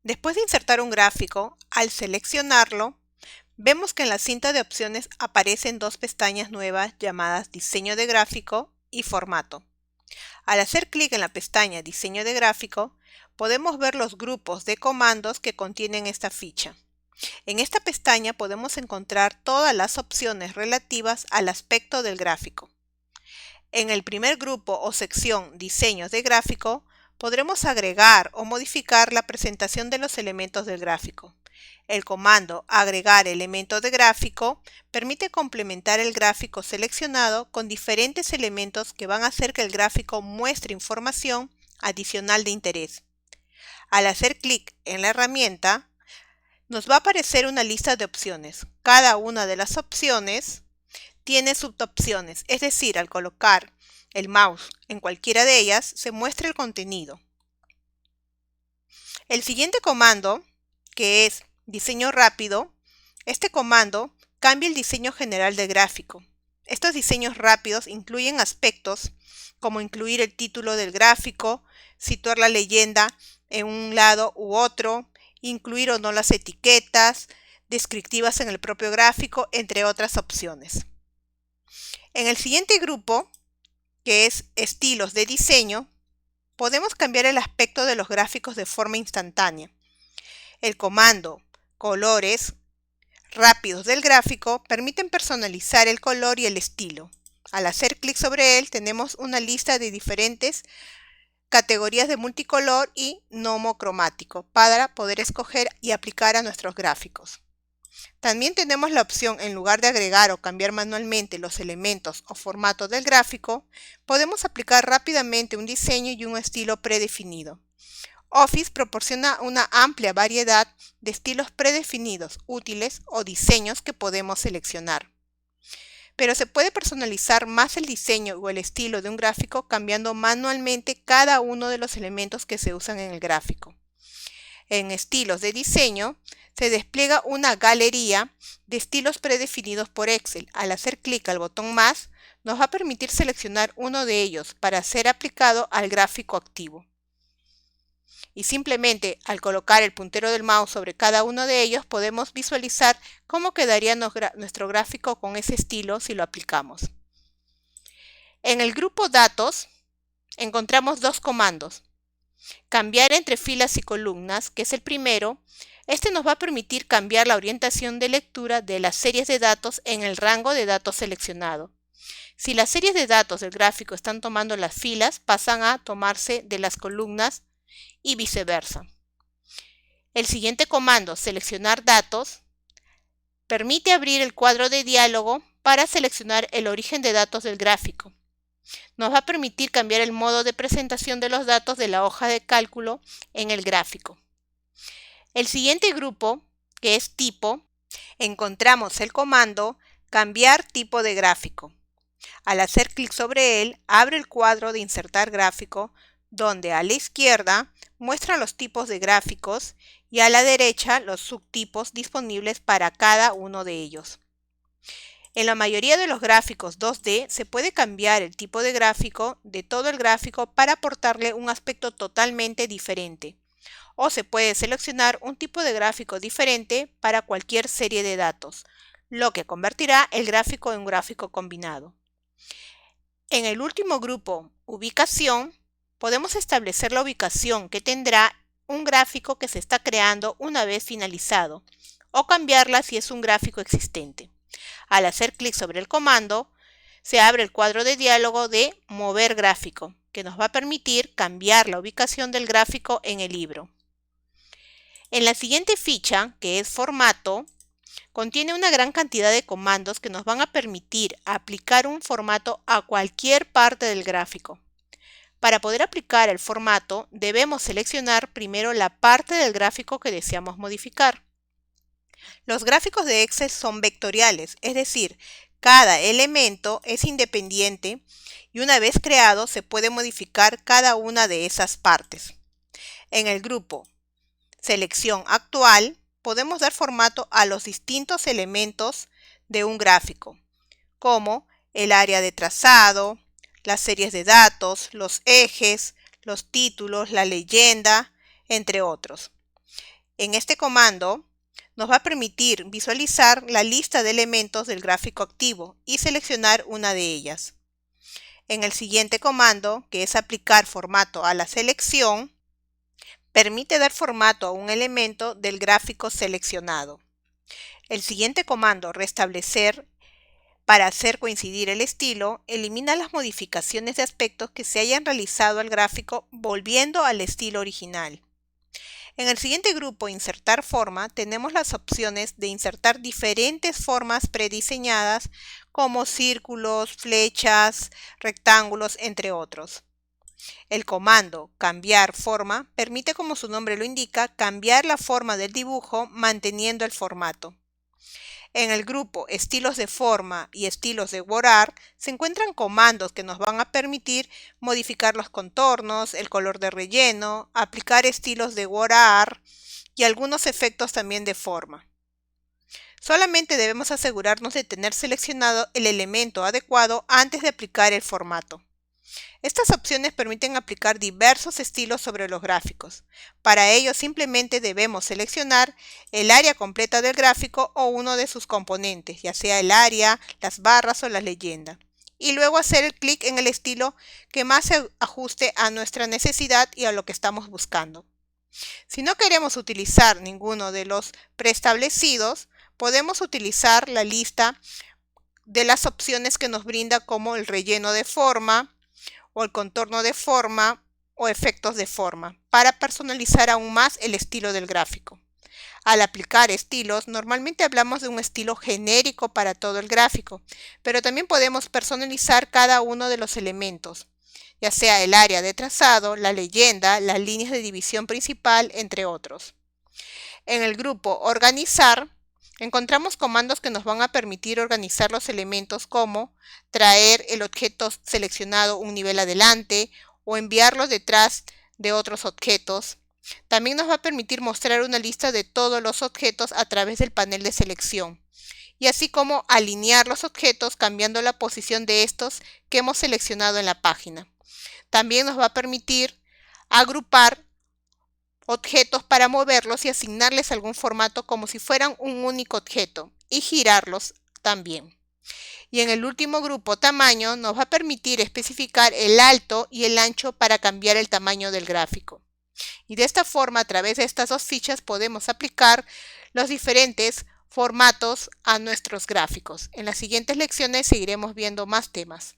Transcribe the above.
Después de insertar un gráfico, al seleccionarlo, vemos que en la cinta de opciones aparecen dos pestañas nuevas llamadas Diseño de gráfico y Formato. Al hacer clic en la pestaña Diseño de gráfico, podemos ver los grupos de comandos que contienen esta ficha. En esta pestaña podemos encontrar todas las opciones relativas al aspecto del gráfico. En el primer grupo o sección Diseños de gráfico, podremos agregar o modificar la presentación de los elementos del gráfico. El comando Agregar elemento de gráfico permite complementar el gráfico seleccionado con diferentes elementos que van a hacer que el gráfico muestre información adicional de interés. Al hacer clic en la herramienta, nos va a aparecer una lista de opciones. Cada una de las opciones tiene subopciones, es decir, al colocar el mouse en cualquiera de ellas, se muestra el contenido. El siguiente comando, que es Diseño rápido, este comando cambia el diseño general del gráfico. Estos diseños rápidos incluyen aspectos como incluir el título del gráfico, situar la leyenda en un lado u otro, incluir o no las etiquetas descriptivas en el propio gráfico, entre otras opciones. En el siguiente grupo, que es estilos de diseño, podemos cambiar el aspecto de los gráficos de forma instantánea. El comando colores rápidos del gráfico permiten personalizar el color y el estilo. Al hacer clic sobre él tenemos una lista de diferentes categorías de multicolor y nomocromático para poder escoger y aplicar a nuestros gráficos. También tenemos la opción, en lugar de agregar o cambiar manualmente los elementos o formatos del gráfico, podemos aplicar rápidamente un diseño y un estilo predefinido. Office proporciona una amplia variedad de estilos predefinidos, útiles o diseños que podemos seleccionar. Pero se puede personalizar más el diseño o el estilo de un gráfico cambiando manualmente cada uno de los elementos que se usan en el gráfico. En estilos de diseño, se despliega una galería de estilos predefinidos por Excel. Al hacer clic al botón más, nos va a permitir seleccionar uno de ellos para ser aplicado al gráfico activo. Y simplemente al colocar el puntero del mouse sobre cada uno de ellos podemos visualizar cómo quedaría nuestro gráfico con ese estilo si lo aplicamos. En el grupo Datos encontramos dos comandos. Cambiar entre filas y columnas, que es el primero. Este nos va a permitir cambiar la orientación de lectura de las series de datos en el rango de datos seleccionado. Si las series de datos del gráfico están tomando las filas, pasan a tomarse de las columnas y viceversa. El siguiente comando, seleccionar datos, permite abrir el cuadro de diálogo para seleccionar el origen de datos del gráfico. Nos va a permitir cambiar el modo de presentación de los datos de la hoja de cálculo en el gráfico. El siguiente grupo, que es tipo, encontramos el comando cambiar tipo de gráfico. Al hacer clic sobre él, abre el cuadro de insertar gráfico, donde a la izquierda muestra los tipos de gráficos y a la derecha los subtipos disponibles para cada uno de ellos. En la mayoría de los gráficos 2D se puede cambiar el tipo de gráfico de todo el gráfico para aportarle un aspecto totalmente diferente. O se puede seleccionar un tipo de gráfico diferente para cualquier serie de datos, lo que convertirá el gráfico en un gráfico combinado. En el último grupo, ubicación, podemos establecer la ubicación que tendrá un gráfico que se está creando una vez finalizado, o cambiarla si es un gráfico existente. Al hacer clic sobre el comando, se abre el cuadro de diálogo de Mover gráfico, que nos va a permitir cambiar la ubicación del gráfico en el libro. En la siguiente ficha, que es Formato, contiene una gran cantidad de comandos que nos van a permitir aplicar un formato a cualquier parte del gráfico. Para poder aplicar el formato, debemos seleccionar primero la parte del gráfico que deseamos modificar. Los gráficos de Excel son vectoriales, es decir, cada elemento es independiente y una vez creado se puede modificar cada una de esas partes. En el grupo Selección actual podemos dar formato a los distintos elementos de un gráfico, como el área de trazado, las series de datos, los ejes, los títulos, la leyenda, entre otros. En este comando nos va a permitir visualizar la lista de elementos del gráfico activo y seleccionar una de ellas. En el siguiente comando, que es aplicar formato a la selección, permite dar formato a un elemento del gráfico seleccionado. El siguiente comando, restablecer, para hacer coincidir el estilo, elimina las modificaciones de aspectos que se hayan realizado al gráfico volviendo al estilo original. En el siguiente grupo, insertar forma, tenemos las opciones de insertar diferentes formas prediseñadas como círculos, flechas, rectángulos, entre otros. El comando cambiar forma permite, como su nombre lo indica, cambiar la forma del dibujo manteniendo el formato. En el grupo estilos de forma y estilos de borrar se encuentran comandos que nos van a permitir modificar los contornos, el color de relleno, aplicar estilos de borrar y algunos efectos también de forma. Solamente debemos asegurarnos de tener seleccionado el elemento adecuado antes de aplicar el formato. Estas opciones permiten aplicar diversos estilos sobre los gráficos. Para ello simplemente debemos seleccionar el área completa del gráfico o uno de sus componentes, ya sea el área, las barras o la leyenda. Y luego hacer el clic en el estilo que más se ajuste a nuestra necesidad y a lo que estamos buscando. Si no queremos utilizar ninguno de los preestablecidos, podemos utilizar la lista de las opciones que nos brinda, como el relleno de forma, o el contorno de forma o efectos de forma, para personalizar aún más el estilo del gráfico. Al aplicar estilos, normalmente hablamos de un estilo genérico para todo el gráfico, pero también podemos personalizar cada uno de los elementos, ya sea el área de trazado, la leyenda, las líneas de división principal, entre otros. En el grupo organizar, encontramos comandos que nos van a permitir organizar los elementos, como traer el objeto seleccionado un nivel adelante o enviarlo detrás de otros objetos. También nos va a permitir mostrar una lista de todos los objetos a través del panel de selección, y así como alinear los objetos cambiando la posición de estos que hemos seleccionado en la página. También nos va a permitir agrupar objetos para moverlos y asignarles algún formato como si fueran un único objeto, y girarlos también. Y en el último grupo, tamaño, nos va a permitir especificar el alto y el ancho para cambiar el tamaño del gráfico. Y de esta forma, a través de estas dos fichas, podemos aplicar los diferentes formatos a nuestros gráficos. En las siguientes lecciones seguiremos viendo más temas.